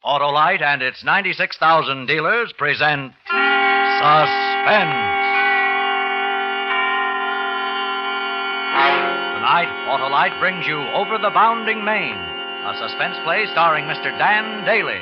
Autolite and its 96,000 dealers present Suspense. Tonight, Autolite brings you Over the Bounding Main, a suspense play starring Mr. Dan Daly.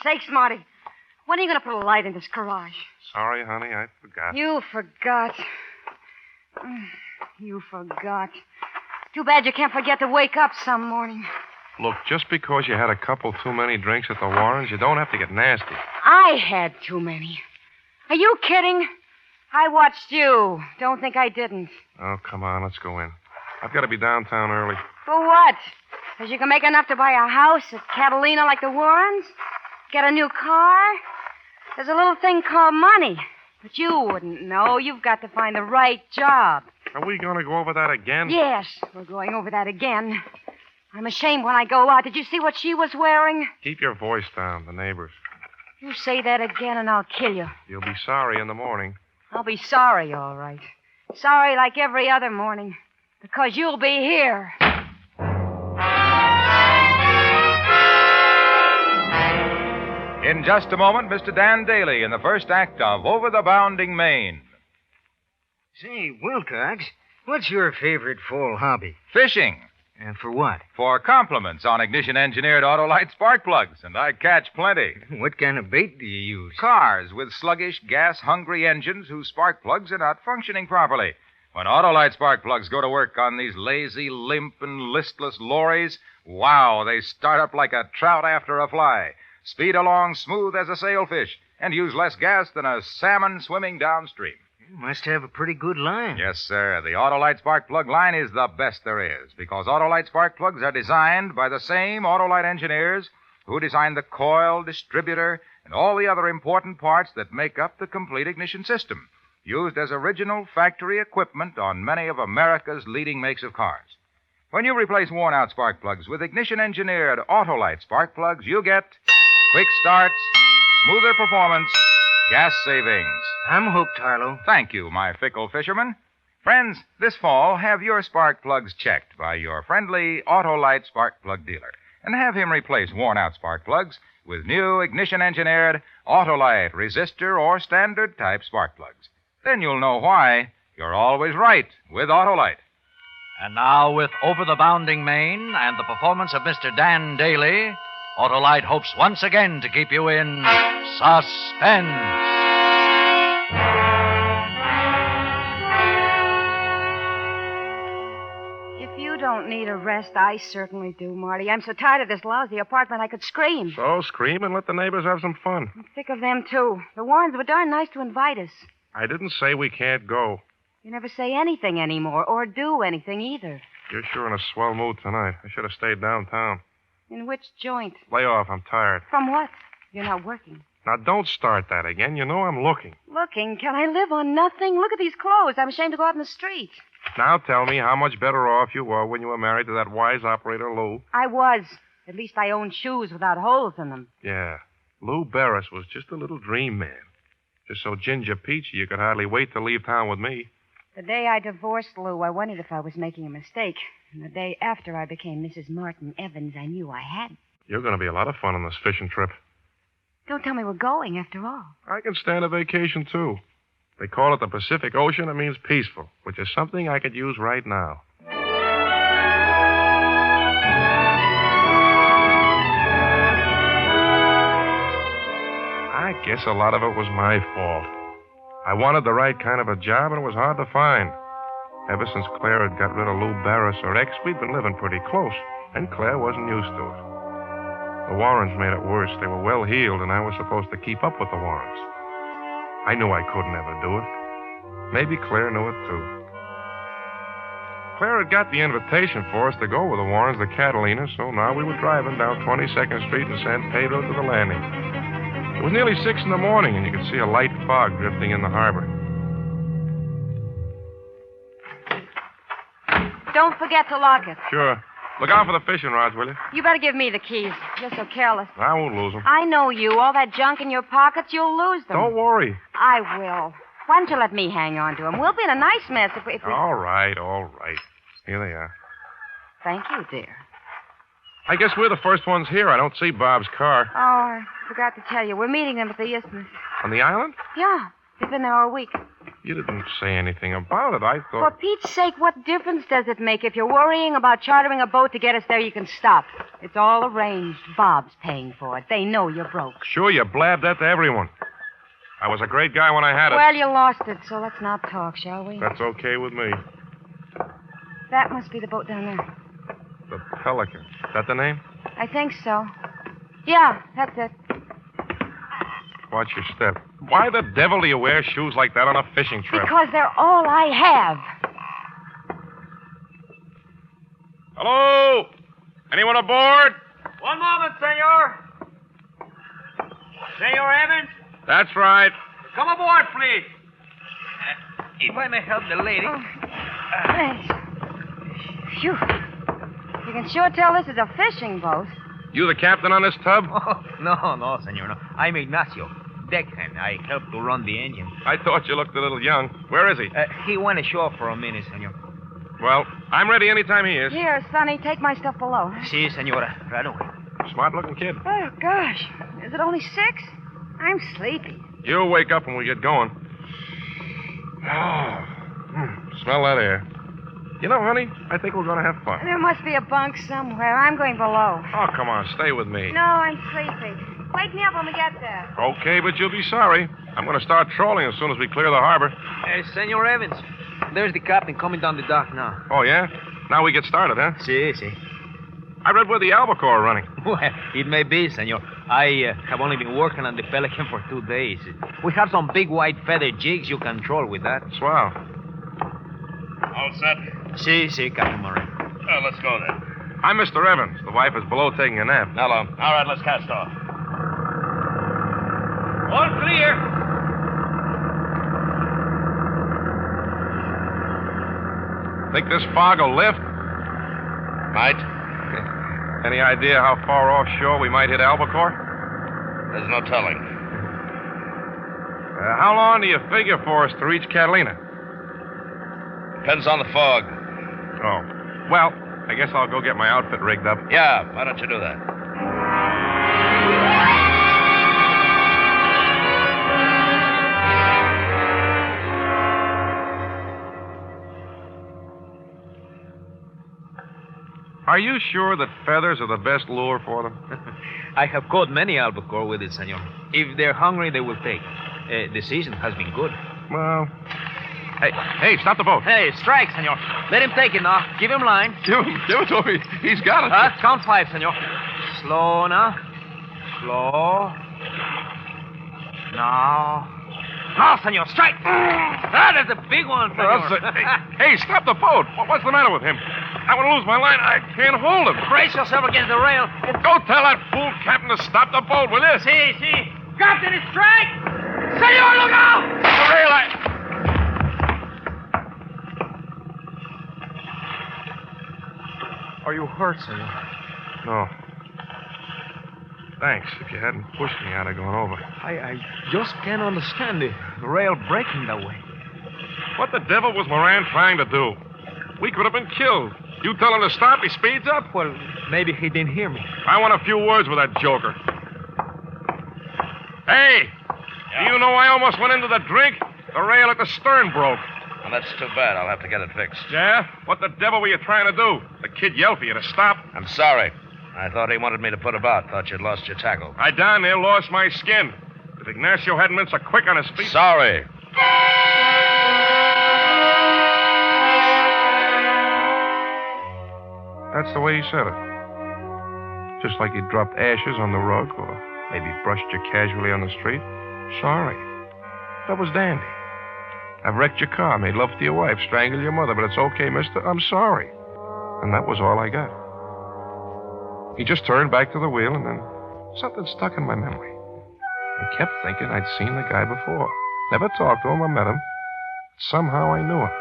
Sakes, Marty. When are you going to put a light in this garage? Sorry, honey, I forgot. You forgot. You forgot. Too bad you can't forget to wake up some morning. Look, just because you had a couple too many drinks at the Warrens, you don't have to get nasty. I had too many. Are you kidding? I watched you. Don't think I didn't. Oh, come on, let's go in. I've got to be downtown early. For what? Because you can make enough to buy a house at Catalina like the Warrens? Get a new car? There's a little thing called money. But you wouldn't know. You've got to find the right job. Are we going to go over that again? Yes, we're going over that again. I'm ashamed when I go out. Did you see what she was wearing? Keep your voice down, the neighbors. You say that again and I'll kill you. You'll be sorry in the morning. I'll be sorry, all right. Sorry like every other morning. Because you'll be here. In just a moment, Mr. Dan Daly in the first act of Over the Bounding Main. Say, Wilcox, what's your favorite fall hobby? Fishing. And for what? For compliments on ignition-engineered Autolite spark plugs, and I catch plenty. What kind of bait do you use? Cars with sluggish, gas-hungry engines whose spark plugs are not functioning properly. When Autolite spark plugs go to work on these lazy, limp, and listless lorries, wow, they start up like a trout after a fly. Speed along smooth as a sailfish, and use less gas than a salmon swimming downstream. You must have a pretty good line. Yes, sir. The Autolite spark plug line is the best there is, because Autolite spark plugs are designed by the same Autolite engineers who designed the coil, distributor, and all the other important parts that make up the complete ignition system, used as original factory equipment on many of America's leading makes of cars. When you replace worn-out spark plugs with ignition-engineered Autolite spark plugs, you get quick starts, smoother performance, gas savings. I'm hooked, Harlow. Thank you, my fickle fisherman. Friends, this fall, have your spark plugs checked by your friendly Autolite spark plug dealer. And have him replace worn-out spark plugs with new ignition-engineered Autolite resistor or standard-type spark plugs. Then you'll know why you're always right with Autolite. And now, with Over the Bounding Main and the performance of Mr. Dan Daly, Autolite hopes once again to keep you in suspense. If you don't need a rest, I certainly do, Marty. I'm so tired of this lousy apartment I could scream. So scream and let the neighbors have some fun. I'm sick of them, too. The Warrens were darn nice to invite us. I didn't say we can't go. You never say anything anymore, or do anything either. You're sure in a swell mood tonight. I should have stayed downtown. In which joint? Lay off. I'm tired. From what? You're not working. Now, don't start that again. You know I'm looking. Looking? Can I live on nothing? Look at these clothes. I'm ashamed to go out in the street. Now tell me how much better off you were when you were married to that wise operator, Lou. I was. At least I owned shoes without holes in them. Yeah. Lou Barris was just a little dream man. Just so ginger peachy you could hardly wait to leave town with me. The day I divorced Lou, I wondered if I was making a mistake. And the day after I became Mrs. Martin Evans, I knew I hadn't. You're going to be a lot of fun on this fishing trip. Don't tell me we're going, after all. I can stand a vacation, too. They call it the Pacific Ocean. It means peaceful, which is something I could use right now. I guess a lot of it was my fault. I wanted the right kind of a job, and it was hard to find. Ever since Claire had got rid of Lou Barris, her ex, we'd been living pretty close, and Claire wasn't used to it. The Warrens made it worse. They were well-heeled, and I was supposed to keep up with the Warrens. I knew I couldn't ever do it. Maybe Claire knew it, too. Claire had got the invitation for us to go with the Warrens to Catalina, so now we were driving down 22nd Street in San Pedro to the landing. It was nearly 6 in the morning, and you could see a light fog drifting in the harbor. Don't forget to lock it. Sure. Look out for the fishing rods, will you? You better give me the keys. You're so careless. I won't lose them. I know you. All that junk in your pockets, you'll lose them. Don't worry. I will. Why don't you let me hang on to them? We'll be in a nice mess if we... All right. Here they are. Thank you, dear. I guess we're the first ones here. I don't see Bob's car. Oh, I forgot to tell you. We're meeting them at the Isthmus. On the island? Yeah. They've been there all week. You didn't say anything about it. I For thought... Pete's sake, what difference does it make? If you're worrying about chartering a boat to get us there, you can stop. It's all arranged. Bob's paying for it. They know you're broke. Sure, you blabbed that to everyone. I was a great guy when I had it. Well, you lost it, so let's not talk, shall we? That's okay with me. That must be the boat down there. The Pelican. Is that the name? I think so. Yeah, that's it. Watch your step. Why the devil do you wear shoes like that on a fishing trip? Because they're all I have. Hello? Anyone aboard? One moment, senor. Senor Evans, That's right. come aboard, please. If I may help the lady. Oh, thanks. Phew. You can sure tell this is a fishing boat. You the captain on this tub? Oh, no, senor, no. I'm Ignacio, deckhand. I help to run the engine. I thought you looked a little young. Where is he? He went ashore for a minute, senor. Well, I'm ready anytime he is. Here, Sonny, take my stuff below. Si, senora. Right away. Smart-looking kid. Oh, gosh. Is it only 6? I'm sleepy. You'll wake up when we get going. Smell that air. You know, honey, I think we're going to have fun. There must be a bunk somewhere. I'm going below. Oh, come on, stay with me. No, I'm sleepy. Wake me up when we get there. Okay, but you'll be sorry. I'm going to start trolling as soon as we clear the harbor. Senor Evans, there's the captain coming down the dock now. Oh, yeah? Now we get started, huh? Si. I read where the albacore are running. Well, it may be, senor. I have only been working on the Pelican for 2 days. We have some big white feather jigs you can troll with that. Swell. All set? Si, Captain Murray. Well, let's go then. I'm Mr. Evans. The wife is below taking a nap. Hello. All right, let's cast off. All clear. Think this fog will lift? Might. Any idea how far offshore we might hit albacore? There's no telling. How long do you figure for us to reach Catalina? Depends on the fog. Oh. Well, I guess I'll go get my outfit rigged up. Yeah, why don't you do that? Are you sure that feathers are the best lure for them? I have caught many albacore with it, senor. If they're hungry, they will take. The season has been good. Well... Hey, stop the boat. Hey, strike, senor. Let him take it now. Give him line. Give it to me. He's got it. Count 5, senor. Slow now. Slow. Now, senor, strike. That is a big one, senor. Hey, stop the boat. What's the matter with him? I'm going to lose my line. I can't hold him. Brace yourself against the rail. Go tell that fool captain to stop the boat, will you? Si. Captain, it's strike. Senor, look out. The rail, Are you hurt, senor? No. Thanks. If you hadn't pushed me, I'd have gone over. I just can't understand the rail breaking that way. What the devil was Moran trying to do? We could have been killed. You tell him to stop, he speeds up. Well, maybe he didn't hear me. I want a few words with that joker. Hey! Yeah. Do you know I almost went into the drink? The rail at the stern broke. Well, that's too bad. I'll have to get it fixed. Yeah? What the devil were you trying to do? The kid yelled for you to stop. I'm sorry. I thought he wanted me to put about. Thought you'd lost your tackle. I down there lost my skin. If Ignacio hadn't been so quick on his feet... Sorry. That's the way he said it. Just like he dropped ashes on the rug or maybe brushed you casually on the street. Sorry. That was dandy. I've wrecked your car, made love to your wife, strangled your mother, but it's okay, mister. I'm sorry. And that was all I got. He just turned back to the wheel, and then something stuck in my memory. I kept thinking I'd seen the guy before. Never talked to him or met him. Somehow I knew him.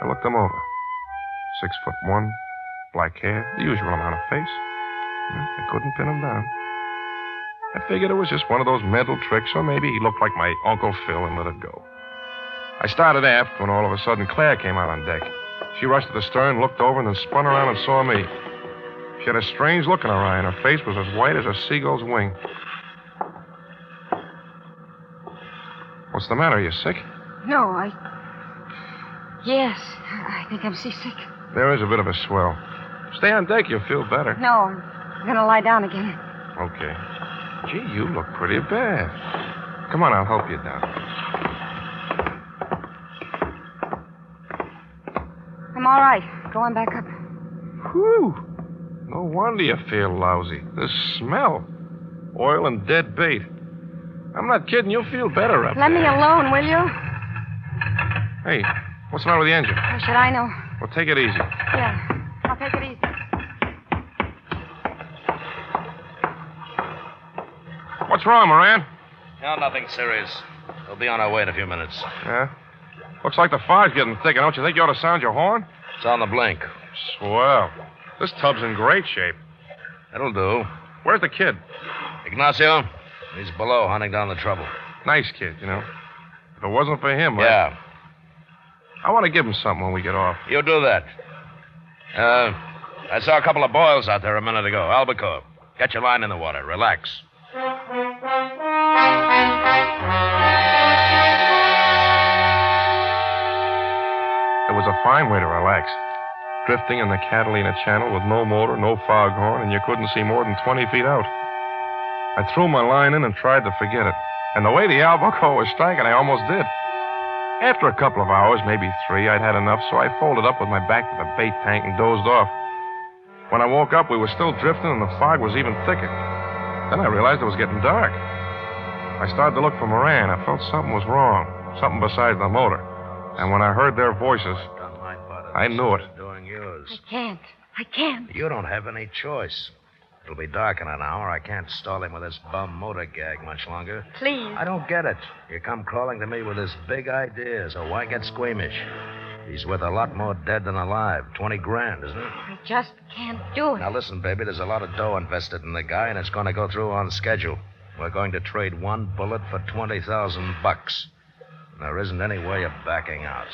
I looked him over. 6'1", black hair, the usual amount of face. I couldn't pin him down. I figured it was just one of those mental tricks, or maybe he looked like my Uncle Phil and let it go. I started aft when all of a sudden Claire came out on deck. She rushed to the stern, looked over, and then spun around and saw me. She had a strange look in her eye, and her face was as white as a seagull's wing. What's the matter? Are you sick? No, Yes, I think I'm seasick. There is a bit of a swell. Stay on deck, you'll feel better. No, I'm going to lie down again. Okay. Gee, you look pretty bad. Come on, I'll help you down. I'm all right. Go on back up. Whew. No wonder you feel lousy. This smell. Oil and dead bait. I'm not kidding. You'll feel better up Let there. me alone, will you? Hey, what's the matter with the engine? How should I know? Well, take it easy. Yeah, I'll take it easy. What's wrong, Moran? No, nothing serious. We'll be on our way in a few minutes. Yeah? Looks like the fire's getting thicker. Don't you think you ought to sound your horn? It's on the blink. Swell. This tub's in great shape. That'll do. Where's the kid? Ignacio? He's below, hunting down the trouble. Nice kid, you know. If it wasn't for him, Yeah. I want to give him something when we get off. You do that. I saw a couple of boils out there a minute ago. Albacore. Get your line in the water. Relax. It was a fine way to relax. Drifting in the Catalina Channel with no motor, no foghorn, and you couldn't see more than 20 feet out. I threw my line in and tried to forget it. And the way the albacore was striking, I almost did. After a couple of hours, maybe 3, I'd had enough, so I folded up with my back to the bait tank and dozed off. When I woke up, we were still drifting, and the fog was even thicker. Then I realized it was getting dark. I started to look for Moran. I felt something was wrong, something besides the motor. And when I heard their voices, I knew it. Doing yours. I can't. You don't have any choice. It'll be dark in an hour. I can't stall him with this bum motor gag much longer. Please. I don't get it. You come crawling to me with this big idea, so why get squeamish? He's worth a lot more dead than alive. 20 grand, isn't it? I just can't do it. Now listen, baby, there's a lot of dough invested in the guy, and it's going to go through on schedule. We're going to trade one bullet for $20,000. There isn't any way of backing out.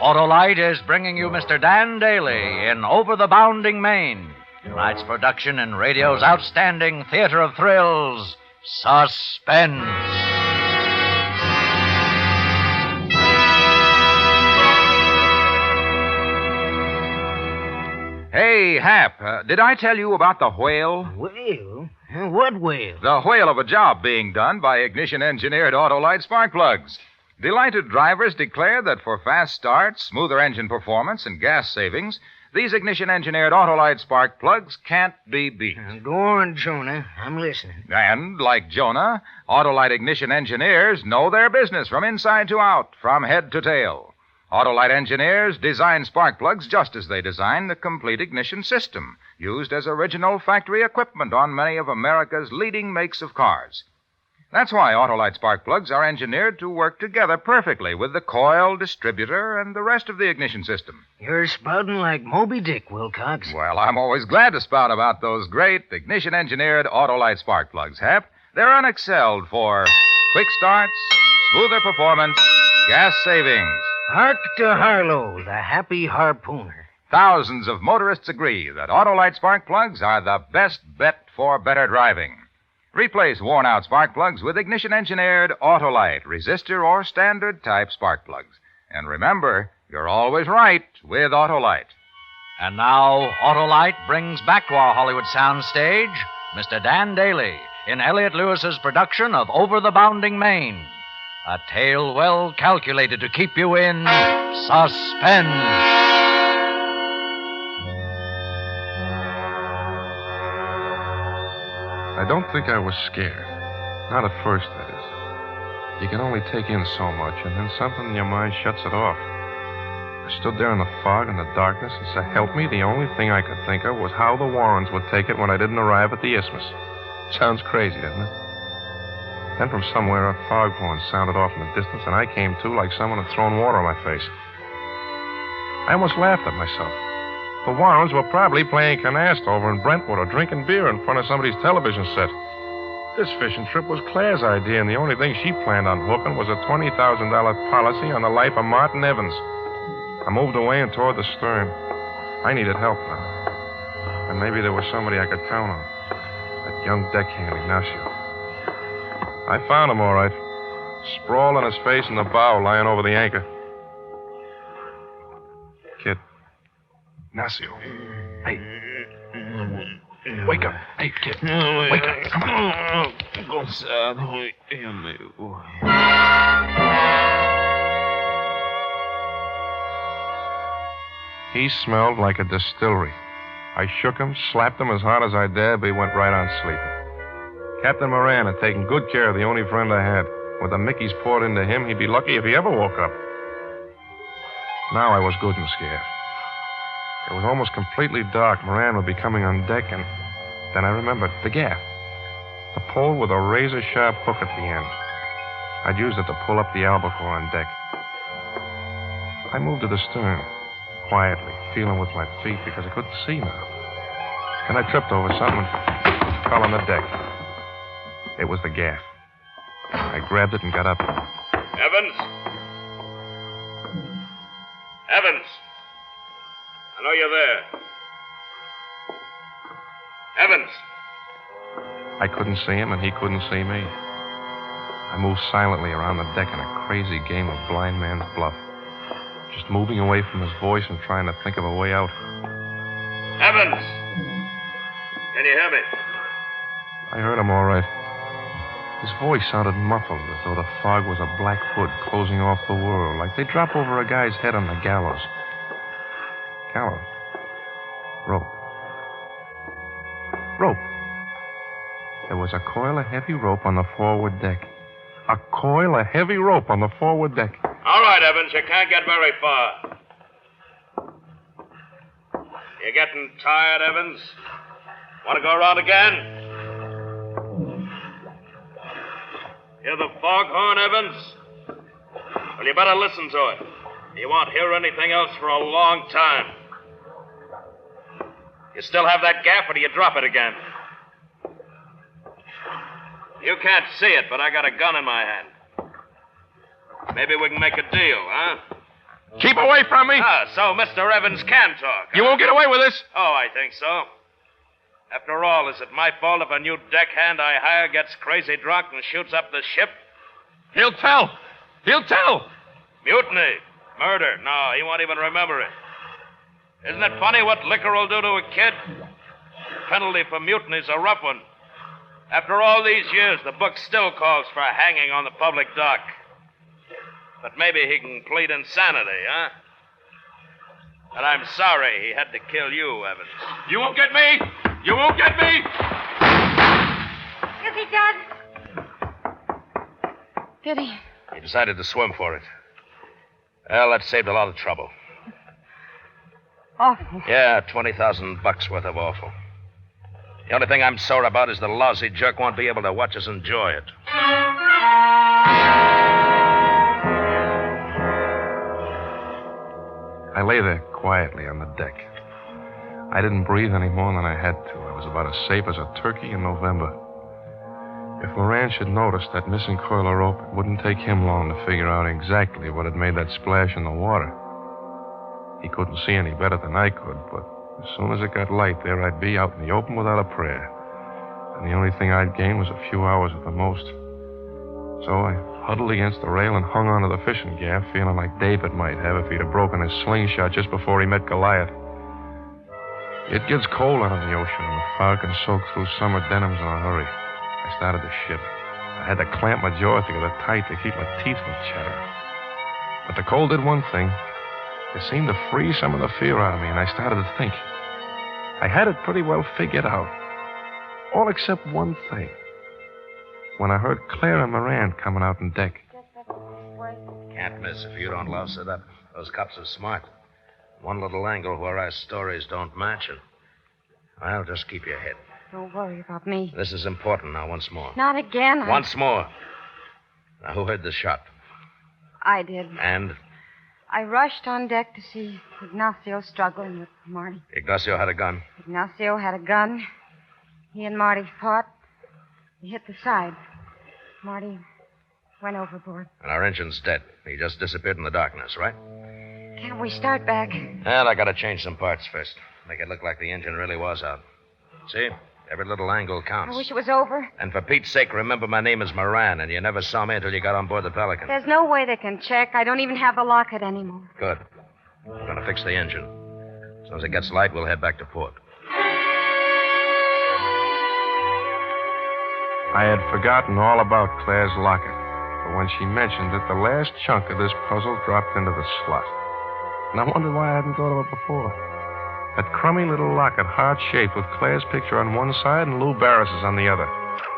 Autolite is bringing you Mr. Dan Daly in Over the Bounding Main. Tonight's production in radio's outstanding theater of thrills, Suspense. Hey, Hap, did I tell you about the whale? Whale? What whale? The whale of a job being done by ignition-engineered Autolite spark plugs. Delighted drivers declare that for fast starts, smoother engine performance, and gas savings, these ignition-engineered Autolite spark plugs can't be beat. Go on, Jonah. I'm listening. And, like Jonah, Autolite ignition engineers know their business from inside to out, from head to tail. Autolite engineers design spark plugs just as they design the complete ignition system, used as original factory equipment on many of America's leading makes of cars. That's why Autolite spark plugs are engineered to work together perfectly with the coil, distributor, and the rest of the ignition system. You're spouting like Moby Dick, Wilcox. Well, I'm always glad to spout about those great ignition-engineered Autolite spark plugs, Hap. They're unexcelled for quick starts, smoother performance, gas savings. Hark to Harlow, the happy harpooner. Thousands of motorists agree that Autolite spark plugs are the best bet for better driving. Replace worn-out spark plugs with ignition-engineered Autolite, resistor, or standard-type spark plugs. And remember, you're always right with Autolite. And now, Autolite brings back to our Hollywood soundstage Mr. Dan Daly in Elliott Lewis's production of Over the Bounding Main. A tale well calculated to keep you in suspense. I don't think I was scared. Not at first, that is. You can only take in so much, and then something in your mind shuts it off. I stood there in the fog and the darkness, and so help me, the only thing I could think of was how the Warrens would take it when I didn't arrive at the isthmus. Sounds crazy, doesn't it? Then from somewhere, a foghorn sounded off in the distance, and I came to like someone had thrown water on my face. I almost laughed at myself. The Warrens were probably playing canasta over in Brentwood or drinking beer in front of somebody's television set. This fishing trip was Claire's idea, and the only thing she planned on hooking was a $20,000 policy on the life of Martin Evans. I moved away and toward the stern. I needed help now. And maybe there was somebody I could count on. That young deckhand, Ignacio. I found him all right. Sprawled on his face in the bow, lying over the anchor. Kid. Ignacio. Hey. Wake up. Hey, kid. Wake up. Come on. He smelled like a distillery. I shook him, slapped him as hard as I dared, but he went right on sleeping. Captain Moran had taken good care of the only friend I had. With the Mickeys poured into him, he'd be lucky if he ever woke up. Now I was good and scared. It was almost completely dark. Moran would be coming on deck, and then I remembered the gaff. The pole with a razor-sharp hook at the end. I'd used it to pull up the albacore on deck. I moved to the stern, quietly, feeling with my feet because I couldn't see now. Then I tripped over something and fell on the deck. It was the gaff. I grabbed it and got up. Evans? Evans! I know you're there. Evans! I couldn't see him, and he couldn't see me. I moved silently around the deck in a crazy game of blind man's bluff. Just moving away from his voice and trying to think of a way out. Evans! Can you hear me? I heard him all right. His voice sounded muffled, as though the fog was a black hood closing off the world, like they drop over a guy's head on the gallows. Gallows? Rope. Rope. There was a coil of heavy rope on the forward deck. A coil of heavy rope on the forward deck. All right, Evans, you can't get very far. You getting tired, Evans? Want to go around again? Hear the foghorn, Evans? Well, you better listen to it. You won't hear anything else for a long time. You still have that gaff, or do you drop it again? You can't see it, but I got a gun in my hand. Maybe we can make a deal, huh? Keep away from me! So Mr. Evans can talk. You won't get away with this! Oh, I think so. After all, is it my fault if a new deckhand I hire gets crazy drunk and shoots up the ship? He'll tell! He'll tell! Mutiny. Murder. No, he won't even remember it. Isn't it funny what liquor will do to a kid? The penalty for mutiny's a rough one. After all these years, the book still calls for hanging on the public dock. But maybe he can plead insanity, huh? And I'm sorry he had to kill you, Evans. You won't get me! You won't get me! Is he dead? Did he? He decided to swim for it. Well, that saved a lot of trouble. Awful. Yeah, $20,000 worth of awful. The only thing I'm sore about is the lousy jerk won't be able to watch us enjoy it. I lay there quietly on the deck. I didn't breathe any more than I had to. I was about as safe as a turkey in November. If Moran should notice that missing coil of rope, it wouldn't take him long to figure out exactly what had made that splash in the water. He couldn't see any better than I could, but as soon as it got light, there I'd be out in the open without a prayer. And the only thing I'd gain was a few hours at the most. So I huddled against the rail and hung onto the fishing gaff, feeling like David might have if he'd have broken his slingshot just before he met Goliath. It gets cold out on the ocean, and the fog can soak through summer denims in a hurry. I started to shiver. I had to clamp my jaw together tight to keep my teeth from chattering. But the cold did one thing. It seemed to freeze some of the fear out of me, and I started to think. I had it pretty well figured out. All except one thing. When I heard Claire and Moran coming out on deck. Can't miss if you don't louse it up. Those cops are smart. One little angle where our stories don't match, and well, just keep your head. Don't worry about me. This is important now, once more. Not again. Once more. Now, who heard the shot? I did. And? I rushed on deck to see Ignacio struggling with Marty. Ignacio had a gun. Ignacio had a gun. He and Marty fought. He hit the side. Marty went overboard. And our engine's dead. He just disappeared in the darkness, right? Can't we start back? And I gotta change some parts first. Make it look like the engine really was out. See? Every little angle counts. I wish it was over. And for Pete's sake, remember my name is Moran, and you never saw me until you got on board the Pelican. There's no way they can check. I don't even have the locket anymore. Good. We're gonna fix the engine. As soon as it gets light, we'll head back to port. I had forgotten all about Claire's locket, but when she mentioned it, the last chunk of this puzzle dropped into the slot. And I wondered why I hadn't thought of it before. That crummy little locket, heart-shaped, with Claire's picture on one side and Lou Barris's on the other.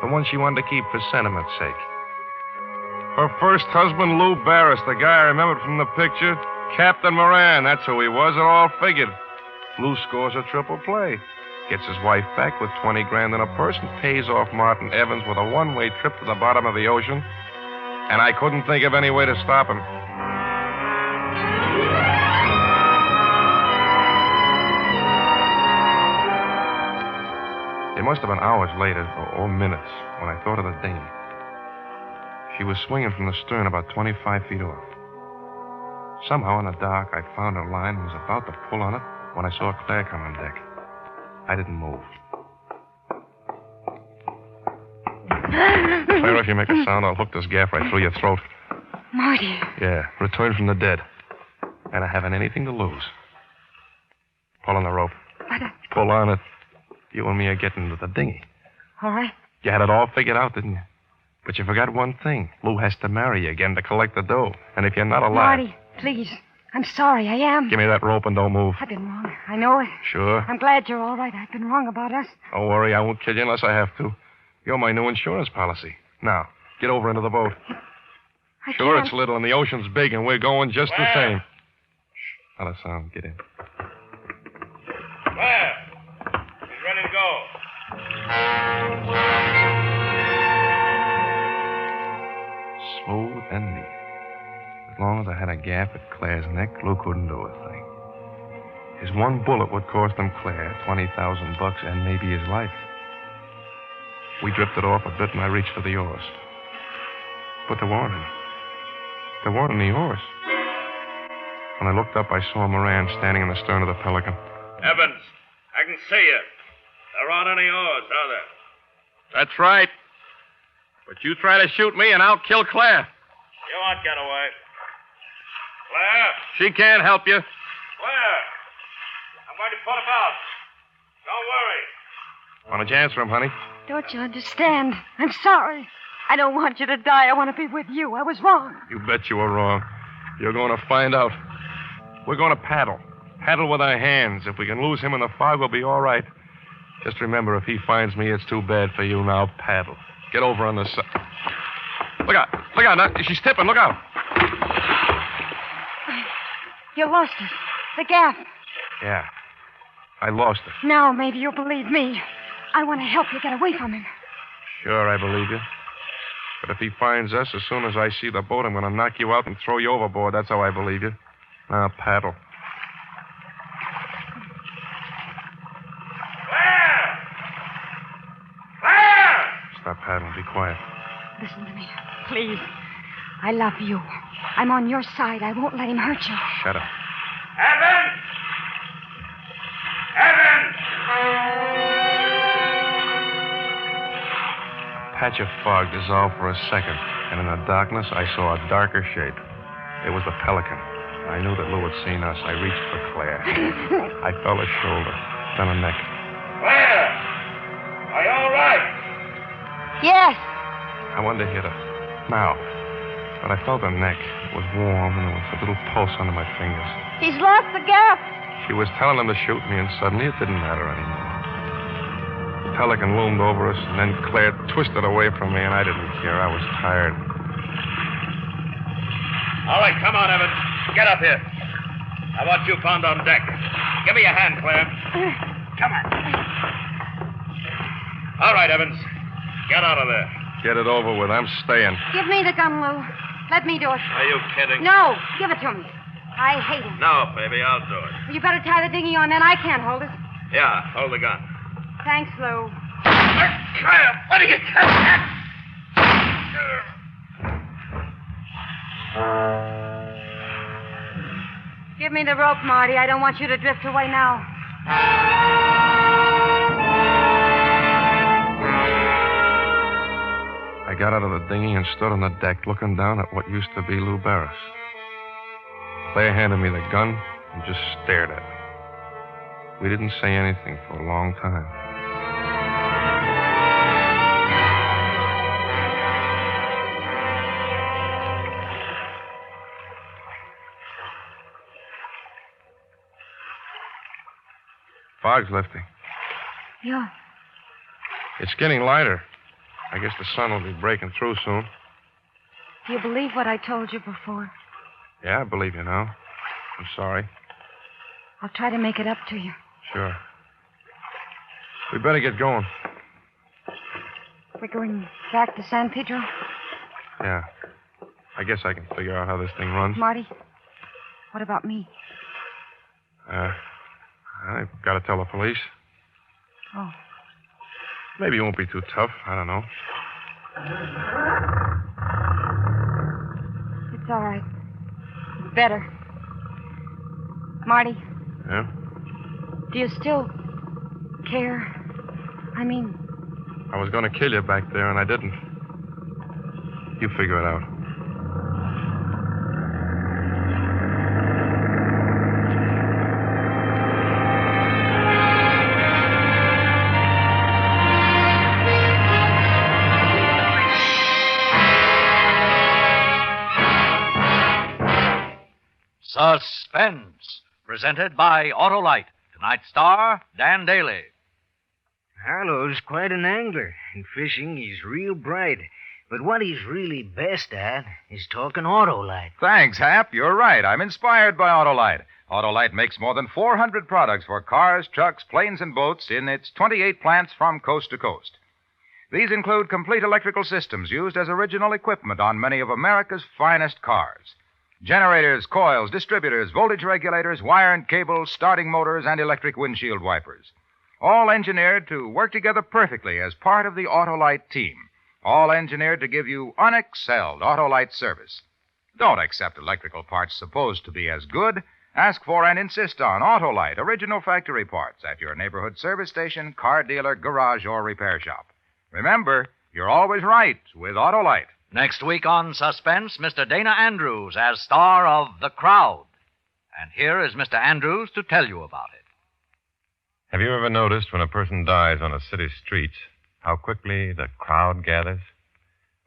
The one she wanted to keep for sentiment's sake. Her first husband, Lou Barris, the guy I remembered from the picture. Captain Moran, that's who he was. It all figured. Lou scores a triple play. Gets his wife back with 20 grand in a purse and pays off Martin Evans with a one-way trip to the bottom of the ocean. And I couldn't think of any way to stop him. It must have been hours later, or minutes, when I thought of the dinghy. She was swinging from the stern about 25 feet off. Somehow in the dark, I found her line and was about to pull on it when I saw Claire come on deck. I didn't move. Claire, if you make a sound, I'll hook this gaff right through your throat. Marty. Yeah, return from the dead. And I haven't anything to lose. Pull on the rope. But Pull on it. You and me are getting to the dinghy. all right. You had it all figured out, didn't you? But you forgot one thing. Lou has to marry you again to collect the dough. And if you're not alive... Marty, please. I'm sorry. I am. Give me that rope and don't move. I've been wrong. I know it. Sure. I'm glad you're all right. I've been wrong about us. Don't worry, I won't kill you unless I have to. You're my new insurance policy. Now, get over into the boat. I Sure, can't. it's little and the ocean's big and we're going just the same. Not a sound. Get in. Claire, he's ready to go. Smooth and neat. As long as I had a gap at Claire's neck, Lou couldn't do a thing. His one bullet would cost him Claire $20,000 and maybe his life. We drifted off a bit and I reached for the oars. But there weren't any. There weren't any oars. When I looked up, I saw Moran standing in the stern of the Pelican. Evans, I can see you. There aren't any oars, are there? That's right. But you try to shoot me and I'll kill Claire. You won't get away. Claire? She can't help you. Claire? I'm going to put him out. Don't worry. Why don't you answer him, honey? Don't you understand? I'm sorry. I don't want you to die. I want to be with you. I was wrong. You bet you were wrong. You're going to find out. We're going to paddle. Paddle with our hands. If we can lose him in the fog, we'll be all right. Just remember, if he finds me, it's too bad for you. Now paddle. Get over on the side. Look out. Look out. Now, she's tipping. Look out. You lost it. The gaff. Yeah. I lost it. Now maybe you'll believe me. I want to help you get away from him. Sure, I believe you. But if he finds us, as soon as I see the boat, I'm going to knock you out and throw you overboard. That's how I believe you. Now, paddle. Claire! Claire! Stop paddling. Be quiet. Listen to me, please. I love you. I'm on your side. I won't let him hurt you. Shut up. Evans! Evans! A patch of fog dissolved for a second, and in the darkness, I saw a darker shape. It was the Pelican. I knew that Lou had seen us. I reached for Claire. I felt her shoulder, then her neck. Claire! Are you all right? Yes. I wanted to hit her. Now. But I felt her neck. It was warm, and there was a little pulse under my fingers. He's lost the gaff. She was telling him to shoot me, and suddenly it didn't matter anymore. The Pelican loomed over us, and then Claire twisted away from me, and I didn't care. I was tired. All right, come on, Evans. Get up here. How about you found on deck? Give me a hand, Claire. Come on. All right, Evans. Get out of there. Get it over with. I'm staying. Give me the gun, Lou. Let me do it. Are you kidding? No, give it to me. I hate him. No, baby, I'll do it. You better tie the dinghy on, then I can't hold it. Yeah, hold the gun. Thanks, Lou. Claire, what do you Give me the rope, Marty. I don't want you to drift away now. I got out of the dinghy and stood on the deck looking down at what used to be Lou Barris. Claire handed me the gun and just stared at me. We didn't say anything for a long time. Fog's lifting. Yeah. It's getting lighter. I guess the sun will be breaking through soon. Do you believe what I told you before? Yeah, I believe you now. I'm sorry. I'll try to make it up to you. Sure. We better get going. We're going back to San Pedro? Yeah. I guess I can figure out how this thing runs. Marty, what about me? I've got to tell the police. Oh. Maybe it won't be too tough. I don't know. It's all right. It's better. Marty. Yeah? Do you still care? I mean... I was going to kill you back there, and I didn't. You figure it out. Suspense, presented by Autolite. Tonight's star, Dan Daly. Harlow's quite an angler. In fishing, he's real bright. But what he's really best at is talking Autolite. Thanks, Hap. You're right. I'm inspired by Autolite. Autolite makes more than 400 products for cars, trucks, planes, and boats in its 28 plants from coast to coast. These include complete electrical systems used as original equipment on many of America's finest cars. Generators, coils, distributors, voltage regulators, wire and cable, starting motors, and electric windshield wipers. All engineered to work together perfectly as part of the Autolite team. All engineered to give you unexcelled Autolite service. Don't accept electrical parts supposed to be as good. Ask for and insist on Autolite original factory parts at your neighborhood service station, car dealer, garage, or repair shop. Remember, you're always right with Autolite. Next week on Suspense, Mr. Dana Andrews as star of The Crowd. And here is Mr. Andrews to tell you about it. Have you ever noticed when a person dies on a city street how quickly the crowd gathers?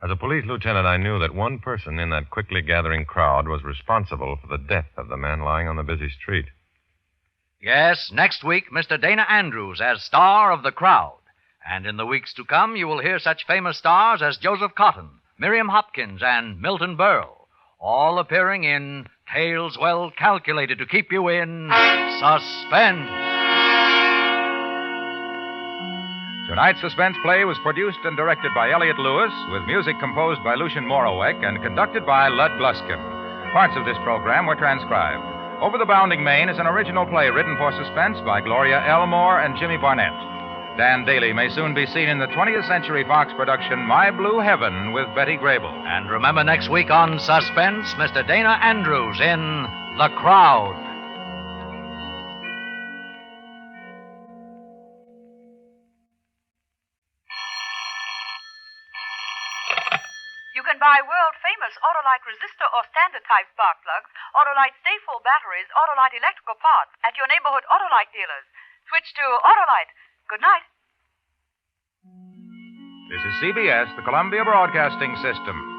As a police lieutenant, I knew that one person in that quickly gathering crowd was responsible for the death of the man lying on the busy street. Yes, next week, Mr. Dana Andrews as star of The Crowd. And in the weeks to come, you will hear such famous stars as Joseph Cotton, Miriam Hopkins, and Milton Berle, all appearing in tales well calculated to keep you in suspense. Tonight's suspense play was produced and directed by Elliott Lewis, with music composed by Lucien Moraweck and conducted by Lud Gluskin. Parts of this program were transcribed. Over the Bounding Main is an original play written for suspense by Gloria Elmore and Jimmy Barnett. Dan Daly may soon be seen in the 20th Century Fox production My Blue Heaven with Betty Grable. And remember next week on Suspense, Mr. Dana Andrews in The Crowd. You can buy world-famous Autolite resistor or standard-type spark plugs, Autolite stay-full batteries, Autolite electrical parts at your neighborhood Autolite dealers. Switch to Autolite. Good night. This is CBS, the Columbia Broadcasting System.